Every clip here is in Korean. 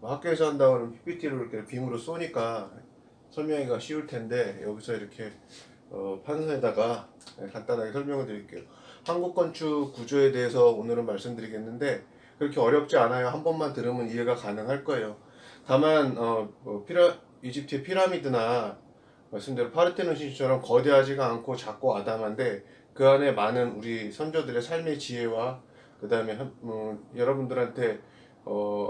뭐 학교에서 한다고는 PPT로 이렇게 빔으로 쏘니까 설명하기가 쉬울 텐데 여기서 이렇게 판선에다가 간단하게 설명을 드릴게요. 한국 건축 구조에 대해서 오늘은 말씀드리겠는데 그렇게 어렵지 않아요. 한 번만 들으면 이해가 가능할 거예요. 다만 이집트의 피라미드나 말씀대로 파르테논 신전처럼 거대하지가 않고 작고 아담한데 그 안에 많은 우리 선조들의 삶의 지혜와 그 다음에 여러분들한테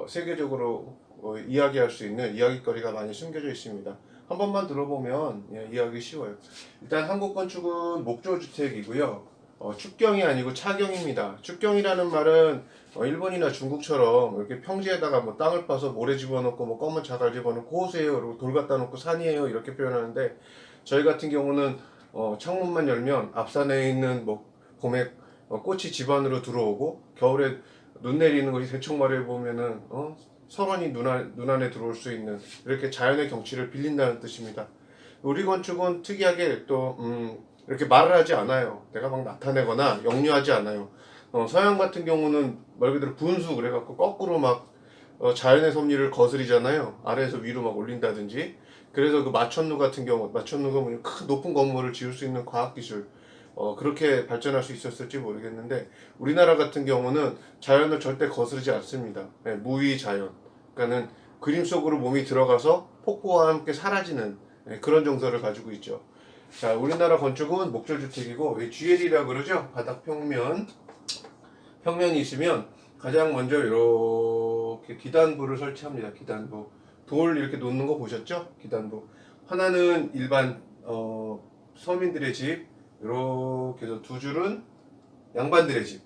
세계적으로 이야기할 수 있는 이야기거리가 많이 숨겨져 있습니다. 한 번만 들어보면 이해하기 쉬워요. 일단 한국 건축은 목조주택이고요. 축경이 아니고 차경입니다. 축경이라는 말은 일본이나 중국처럼 이렇게 평지에다가 뭐 땅을 파서 모래 집어넣고 뭐 검은 자갈 집어넣고 호수예요, 그리고 돌 갖다 놓고 산이에요 이렇게 표현하는데 저희 같은 경우는 창문만 열면 앞산에 있는 뭐 봄에 꽃이 집 안으로 들어오고 겨울에 눈 내리는 것이 대청마루에 보면은 설원이 눈 안에 들어올 수 있는 이렇게 자연의 경치를 빌린다는 뜻입니다. 우리 건축은 특이하게 또 이렇게 말을 하지 않아요. 내가 막 나타내거나 역류하지 않아요. 서양 같은 경우는 말 그대로 분수 그래갖고 거꾸로 막 자연의 섭리를 거스리잖아요. 아래에서 위로 막 올린다든지. 그래서 그 마천루 같은 경우, 마천루가 뭐냐, 큰 높은 건물을 지을 수 있는 과학기술, 그렇게 발전할 수 있었을지 모르겠는데, 우리나라 같은 경우는 자연을 절대 거스르지 않습니다. 무의 자연. 그러니까는 그림 속으로 몸이 들어가서 폭포와 함께 사라지는 그런 정서를 가지고 있죠. 자, 우리나라 건축은 목조주택이고, GL이라고 그러죠? 바닥 평면이 있으면 가장 먼저 이렇게 기단부를 설치합니다. 기단부. 돌 이렇게 놓는 거 보셨죠? 기단부. 하나는 일반 서민들의 집, 이렇게 해서 두 줄은 양반들의 집,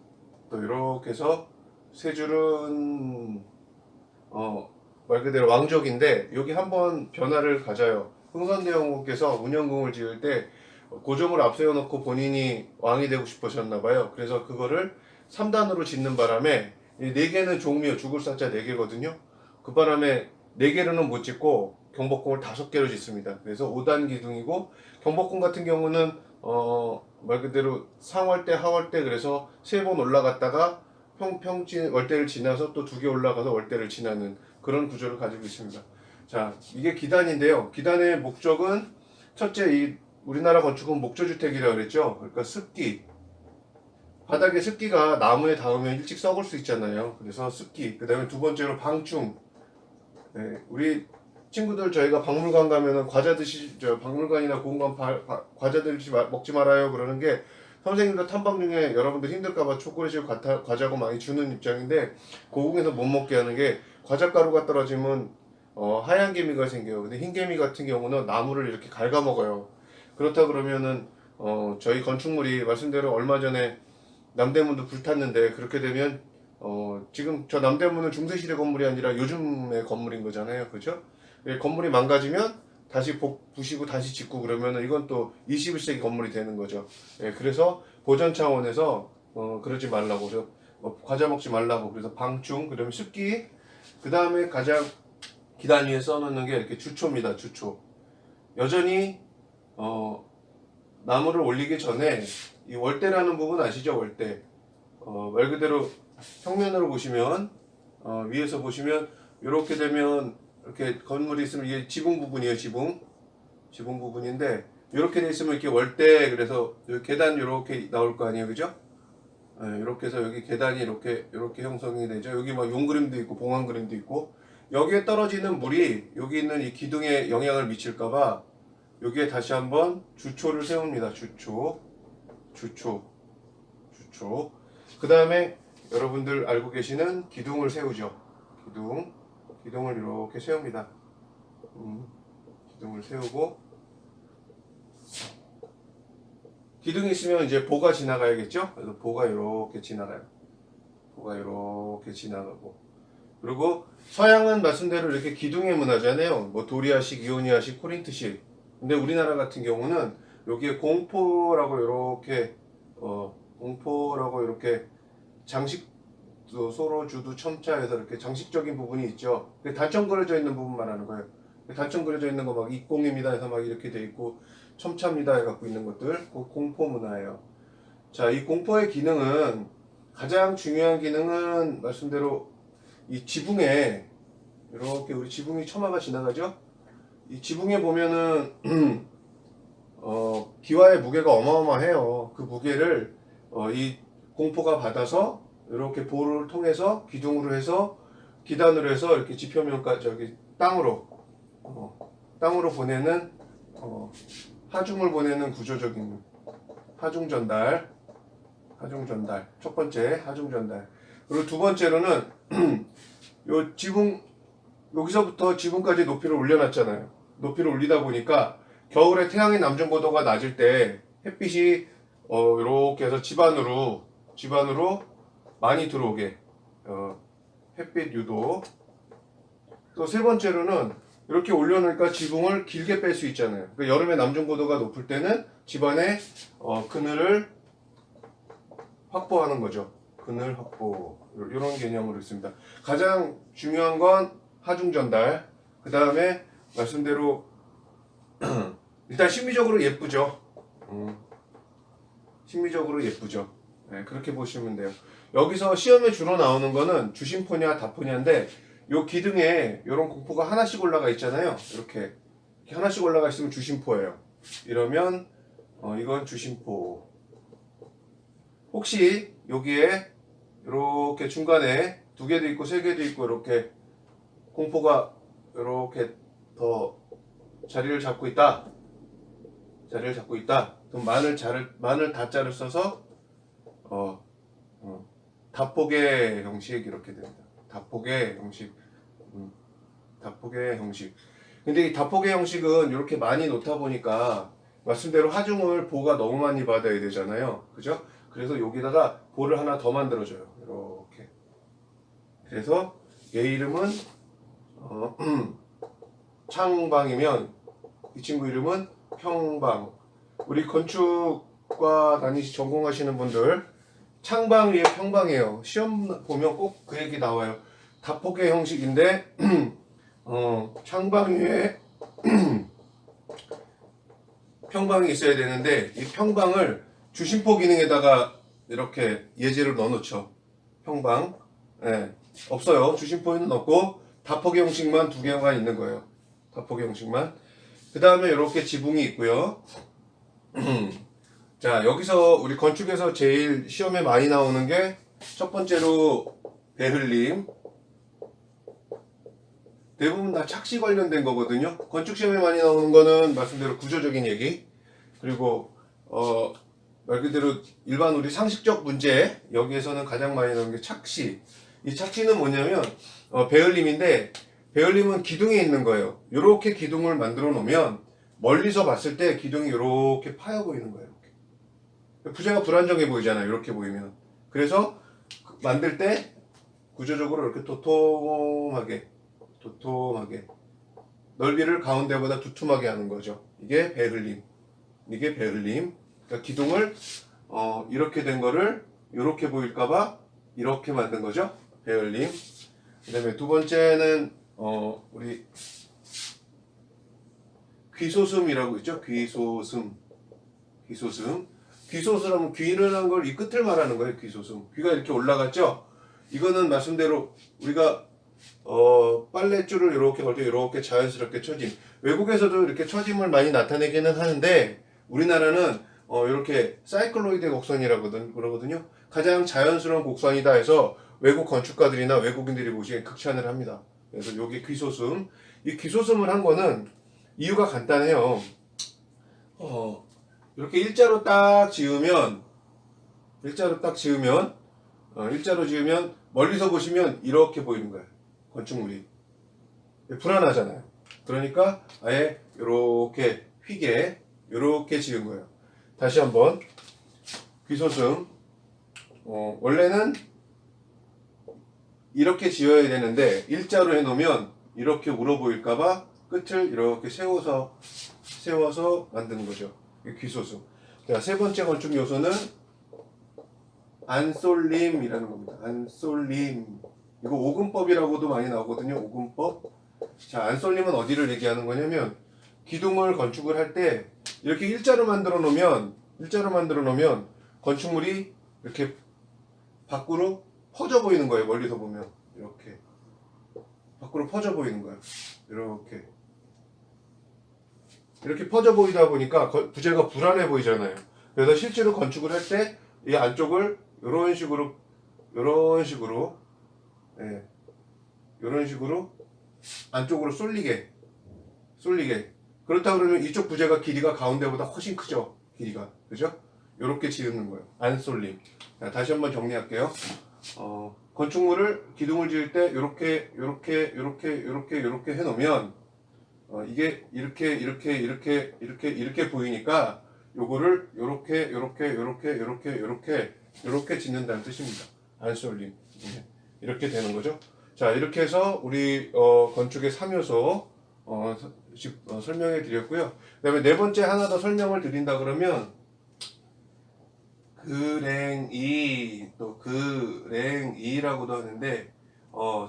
또 이렇게 해서 세 줄은 말 그대로 왕족인데 여기 한번 변화를 가져요. 흥선대원군께서 운영궁을 지을 때 고종을 앞세워 놓고 본인이 왕이 되고 싶으셨나봐요. 그래서 그거를 3단으로 짓는 바람에 4개는 종묘 죽을 사자 4개거든요. 그 바람에 4개로는 못 짓고 경복궁을 5개로 짓습니다. 그래서 5단 기둥이고 경복궁 같은 경우는 말 그대로 상월대 하월대 그래서 3번 올라갔다가 평진 월대를 지나서 또 2개 올라가서 월대를 지나는 그런 구조를 가지고 있습니다. 자, 이게 기단인데요. 기단의 목적은 첫째, 이 우리나라 건축은 목조주택이라고 그랬죠. 그러니까 습기, 바닥에 습기가 나무에 닿으면 일찍 썩을 수 있잖아요. 그래서 습기. 그 다음에 두 번째로 방충. 네, 우리 친구들 저희가 박물관 가면은 박물관이나 공관 과자 먹지 말아요 그러는 게 선생님도 탐방 중에 여러분들 힘들까봐 초콜릿을 과자고 많이 주는 입장인데 고궁에서 못 먹게 하는 게 과자가루가 떨어지면 하얀 개미가 생겨요. 근데 흰 개미 같은 경우는 나무를 이렇게 갉아먹어요. 그렇다 그러면은 저희 건축물이 말씀대로 얼마 전에 남대문도 불탔는데 그렇게 되면 지금 저 남대문은 중세시대 건물이 아니라 요즘의 건물인 거잖아요. 그죠? 건물이 망가지면 다시 부시고 다시 짓고 그러면 이건 또 21세기 건물이 되는 거죠. 예, 그래서 보전 차원에서 그러지 말라고 그래서 과자 먹지 말라고 그래서 방충 그다음에 습기 그 다음에 가장 기단 위에 써놓는 게 이렇게 주초입니다. 주초. 여전히 나무를 올리기 전에 이 월대라는 부분 아시죠? 월대. 말 그대로 평면으로 보시면 위에서 보시면 이렇게 되면 이렇게 건물이 있으면 이게 지붕 부분이에요. 지붕 부분인데 이렇게 돼 있으면 이렇게 월대 그래서 계단 이렇게 나올 거 아니에요, 그죠? 이렇게 해서 여기 계단이 이렇게 형성이 되죠. 여기 막 용 그림도 있고 봉황 그림도 있고 여기에 떨어지는 물이 여기 있는 이 기둥에 영향을 미칠까봐 여기에 다시 한번 주초를 세웁니다. 주초. 그 다음에 여러분들 알고 계시는 기둥을 세우죠. 기둥을 이렇게 세웁니다. 기둥을 세우고 기둥이 있으면 이제 보가 지나가야겠죠. 그래서 보가 이렇게 지나가요. 보가 이렇게 지나가고 그리고 서양은 말씀대로 이렇게 기둥의 문화잖아요. 뭐 도리아식, 이오니아식, 코린트식. 근데 우리나라 같은 경우는 여기에 공포라고 이렇게 장식 소로주도 첨자에서 이렇게 장식적인 부분이 있죠. 단청 그려져 있는 부분 말하는 거예요. 단청 그려져 있는 거 막 입공입니다 해서 막 이렇게 돼 있고 첨차입니다 해 갖고 있는 것들 공포 문화예요. 자, 이 공포의 기능은 가장 중요한 기능은 말씀대로 이 지붕에 이렇게 우리 지붕이 처마가 지나가죠. 이 지붕에 보면은 기와의 무게가 어마어마해요. 그 무게를 이 공포가 받아서 이렇게 보를 통해서 기둥으로 해서 기단으로 해서 이렇게 지표면까지 저기 땅으로 보내는 하중을 보내는 구조적인 하중 전달. 첫 번째 하중 전달. 그리고 두 번째로는 요 지붕 여기서부터 지붕까지 높이를 올려놨잖아요. 높이를 올리다 보니까 겨울에 태양의 남중고도가 낮을 때 햇빛이 이렇게 해서 집안으로 많이 들어오게 햇빛 유도. 또 세 번째로는 이렇게 올려놓으니까 지붕을 길게 뺄 수 있잖아요. 그러니까 여름에 남중고도가 높을 때는 집안에 그늘을 확보하는 거죠. 그늘 확보 이런 개념으로 있습니다. 가장 중요한 건 하중 전달. 그 다음에 말씀대로 일단 심미적으로 예쁘죠. 심미적으로 예쁘죠. 네, 그렇게 보시면 돼요. 여기서 시험에 주로 나오는 거는 주심포냐 다포냐인데 요 기둥에 이런 공포가 하나씩 올라가 있잖아요. 이렇게 하나씩 올라가 있으면 주심포예요. 이러면 이건 주심포. 혹시 여기에 이렇게 중간에 두 개도 있고 세 개도 있고 이렇게 공포가 이렇게 더 자리를 잡고 있다. 그럼 마늘 다자를 써서 다포개 형식 이렇게 됩니다. 다포개 형식. 근데 이 다포개 형식은 이렇게 많이 놓다 보니까 말씀대로 하중을 보가 너무 많이 받아야 되잖아요. 그죠? 그래서 여기다가 볼을 하나 더 만들어줘요. 이렇게. 그래서 얘 이름은 창방이면 이 친구 이름은 평방. 우리 건축과 전공하시는 분들 창방 위에 평방이에요. 시험 보면 꼭 그 얘기 나와요. 다포개 형식인데 창방 위에 평방이 있어야 되는데 이 평방을 주심포 기능에다가 이렇게 예제를 넣어놓죠. 평방. 네, 없어요. 주심포에는 없고 다포개 형식만 두 개가 있는 거예요. 다포개 형식만. 그 다음에 이렇게 지붕이 있고요. 자, 여기서 우리 건축에서 제일 시험에 많이 나오는 게 첫 번째로 배흘림. 대부분 다 착시 관련된 거거든요. 건축 시험에 많이 나오는 거는 말씀대로 구조적인 얘기. 그리고 말 그대로 일반 우리 상식적 문제, 여기에서는 가장 많이 나오는 게 착시. 이 착시는 뭐냐면 배흘림인데 배흘림은 기둥에 있는 거예요. 이렇게 기둥을 만들어 놓으면 멀리서 봤을 때 기둥이 이렇게 파여 보이는 거예요. 이렇게. 부재가 불안정해 보이잖아요. 이렇게 보이면. 그래서 만들 때 구조적으로 이렇게 도톰하게 넓이를 가운데보다 두툼하게 하는 거죠. 이게 배흘림. 그러니까 기둥을 이렇게 된 거를 이렇게 보일까봐 이렇게 만든 거죠. 배흘림. 그 다음에 두 번째는 우리 귀소슴이라고 있죠. 귀소슴하면 귀를 한 걸 이 끝을 말하는 거예요. 귀소슴. 귀가 이렇게 올라갔죠. 이거는 말씀대로 우리가 빨랫줄을 이렇게 걸 때 이렇게 자연스럽게 처짐. 외국에서도 이렇게 처짐을 많이 나타내기는 하는데 우리나라는 이렇게 사이클로이드 곡선이라고 그러거든요. 가장 자연스러운 곡선이다 해서 외국 건축가들이나 외국인들이 보시기에 극찬을 합니다. 그래서 여기 귀소슴. 이 귀소슴을 한 거는 이유가 간단해요. 이렇게 일자로 지으면 멀리서 보시면 이렇게 보이는 거예요. 건축물이. 불안하잖아요. 그러니까 아예 이렇게 휘게 이렇게 지은 거예요. 다시 한번 귀소슴. 원래는 이렇게 지어야 되는데 일자로 해놓으면 이렇게 울어 보일까봐 끝을 이렇게 세워서 만드는 거죠. 귀소슴. 자, 세 번째 건축 요소는 안솔림이라는 겁니다. 안솔림. 이거 오금법이라고도 많이 나오거든요. 오금법. 자, 안솔림은 어디를 얘기하는 거냐면 기둥을 건축을 할 때 이렇게 일자로 만들어 놓으면 건축물이 이렇게 밖으로 퍼져 보이는 거예요. 멀리서 보면 이렇게 밖으로 퍼져 보이는 거예요. 이렇게 퍼져 보이다 보니까 부재가 불안해 보이잖아요. 그래서 실제로 건축을 할 때 이 안쪽을 이런 식으로 예, 이런 식으로 안쪽으로 쏠리게 그렇다 그러면 이쪽 부재가 길이가 가운데보다 훨씬 크죠. 길이가 그죠? 이렇게 지으는 거예요. 안 쏠림. 자, 다시 한번 정리할게요. 건축물을 기둥을 지을 때 이렇게 해놓으면 이게 이렇게 보이니까 요거를 요렇게 짓는다는 뜻입니다. 안 쏠림. 이렇게 되는 거죠. 자, 이렇게 해서 우리 건축의 3요소 설명해 드렸고요. 그 다음에 네 번째 하나 더 설명을 드린다 그러면 그랭이라고도 하는데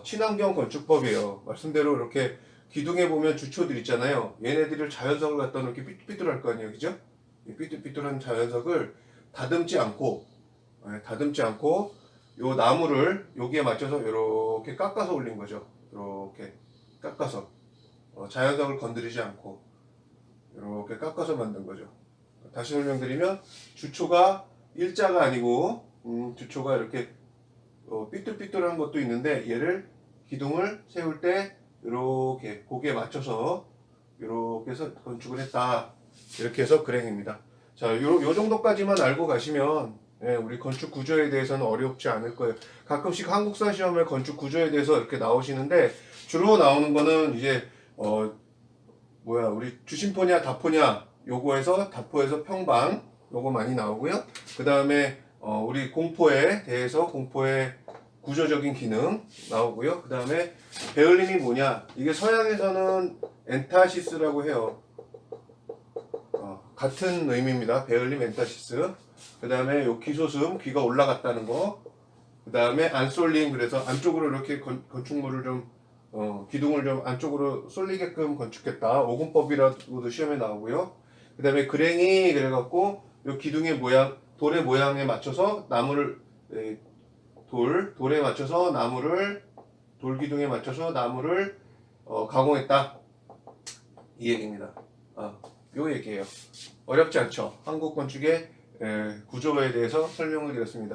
친환경 건축법이에요. 말씀대로 이렇게 기둥에 보면 주초들 있잖아요. 얘네들을 자연석을 갖다 놓기 삐뚤삐뚤할 거 아니에요, 그죠? 이 삐뚤삐뚤한 자연석을 다듬지 않고 요 나무를 여기에 맞춰서 이렇게 깎아서 올린 거죠. 이렇게 깎아서 자연석을 건드리지 않고 이렇게 깎아서 만든 거죠. 다시 설명드리면 주초가 일자가 아니고 주초가 이렇게 삐뚤삐뚤한 것도 있는데 얘를 기둥을 세울 때 이렇게 고기에 맞춰서 이렇게 해서 건축을 했다. 이렇게 해서 그랭입니다. 자, 요 정도까지만 알고 가시면 우리 건축 구조에 대해서는 어렵지 않을 거예요. 가끔씩 한국사 시험에 건축 구조에 대해서 이렇게 나오시는데 주로 나오는 거는 이제 우리 주심포냐 다포냐 요거에서 다포에서 평방 요거 많이 나오고요. 그 다음에 우리 공포에 대해서 공포의 구조적인 기능 나오고요. 그 다음에 베을림이 뭐냐, 이게 서양에서는 엔타시스라고 해요. 같은 의미입니다. 베을림 엔타시스. 그 다음에 요 기소슴, 귀가 올라갔다는 거. 그 다음에 안솔림, 그래서 안쪽으로 이렇게 건축물을 좀 기둥을 좀 안쪽으로 쏠리게끔 건축했다. 오금법이라고도 시험에 나오고요. 그 다음에 그랭이 그래갖고 요 기둥의 모양, 돌의 모양에 맞춰서 나무를 돌에 맞춰서 돌 기둥에 맞춰서 나무를 가공했다. 이 얘기입니다. 요 얘기예요. 어렵지 않죠. 한국 건축의 구조에 대해서 설명을 드렸습니다.